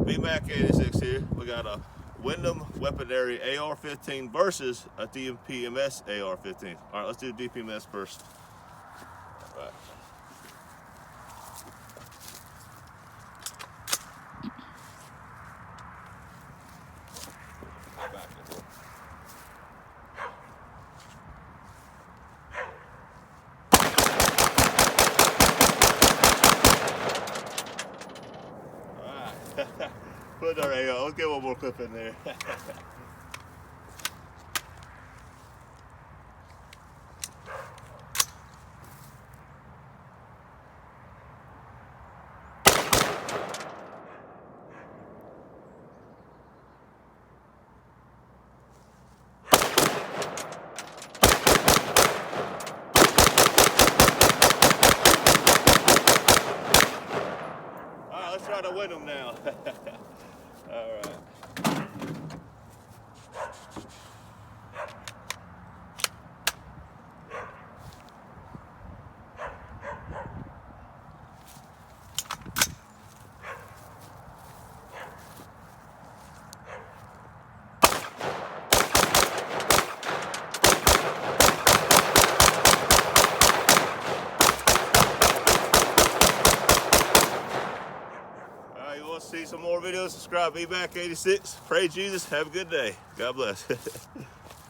VMAC 86 here. We got a Windam weaponry AR-15 versus a DPMS AR-15. All right, let's do DPMS first. All right. Back a little. Put our AR. Let's get one more clip in there. All right, let's try to win them now. All right. You want to see some more videos? Subscribe. VMAC 86. Pray Jesus. Have a good day. God bless.